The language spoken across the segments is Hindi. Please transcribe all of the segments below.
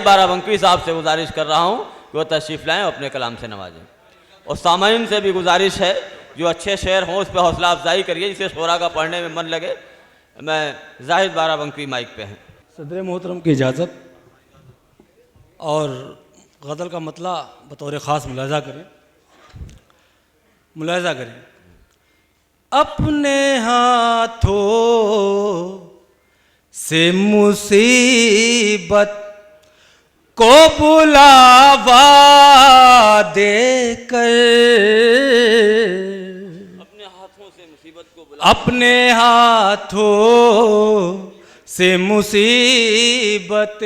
बाराबंकी साहब से गुजारिश कर रहा हूँ कि वो तशरीफ़ लाएँ और अपने कलाम से नवाजें। और सामाइन से भी गुजारिश है जो अच्छे शेर हों उस पर हौसला अफजाई करिए, जिसे शोरा का पढ़ने में मन लगे। मैं जाहिद बाराबंकी माइक पे हैं। सदर मोहतरम की इजाज़त और गज़ल का मतला बतौर ख़ास मुलाजा करें। अपने हाथों से मुसीबत को बुलावा देकर, अपने हाथों से मुसीबत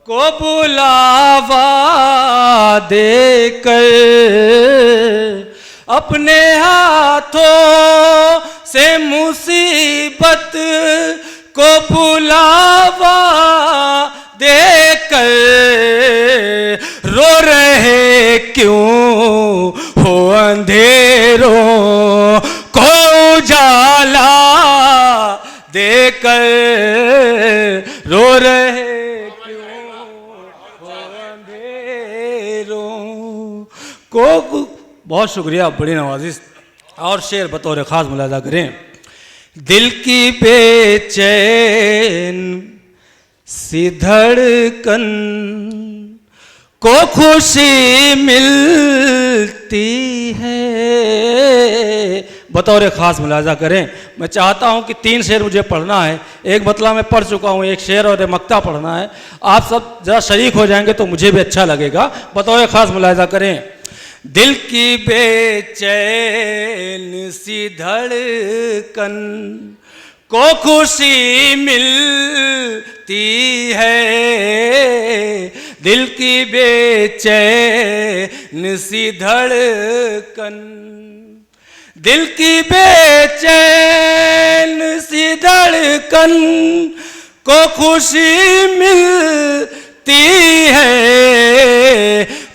को बुलावा देकर, अपने हाथों से मुसीबत को बुलावा देकर, रो रहे क्यों हो अंधेरों को उजाला देकर, रो रहे क्यों हो अंधेरों को। बहुत शुक्रिया, बड़ी नवाजिश। और शेर बतौर ख़ास मुलाजा करें। दिल की बेचैन सी धड़कन को खुशी मिलती है, बतौर ख़ास मुलाजा करें। मैं चाहता हूं कि 3 शेर मुझे पढ़ना है, एक मतला मैं पढ़ चुका हूं, एक शेर और एक मक्ता पढ़ना है। आप सब ज़रा शरीक हो जाएंगे तो मुझे भी अच्छा लगेगा। बतौर ख़ास मुलाजा करें। दिल की बेचैन सी धड़कन को खुशी मिलती है, दिल की बेचैन सी धड़कन, दिल की बेचैन सी धड़कन को खुशी मिलती है।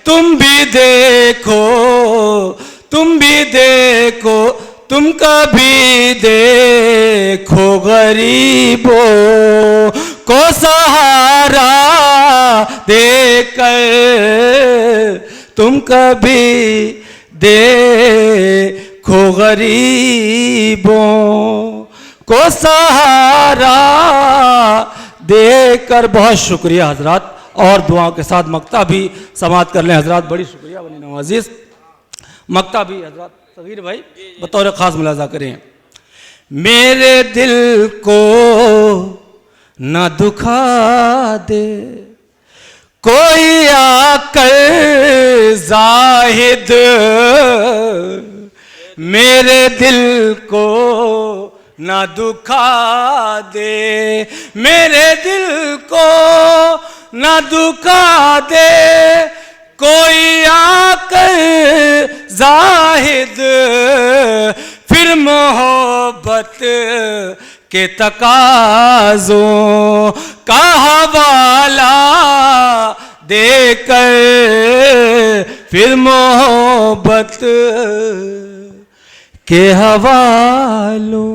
तुम भी देखो, तुम भी देखो, तुम कभी देखो गरीबों को सहारा देकर, तुम कभी देखो गरीबों को सहारा देकर। बहुत शुक्रिया हजरात, और दुआओं के साथ मक्ता भी समाप्त कर लें हजरात। बड़ी शुक्रिया, बड़ी नवाजिश। मक्ता भी हजरात सगीर भाई बतौर ख़ास मुलाजा करें। मेरे दिल को न दुखा दे कोई आकर जाहिद, मेरे दिल को न दुखा दे, मेरे दिल को न दुखा दे कोई आकर जाहिद, फिर मोहब्बत के तकाज़ों का हवाला देकर, फिर मोहब्बत के हवालों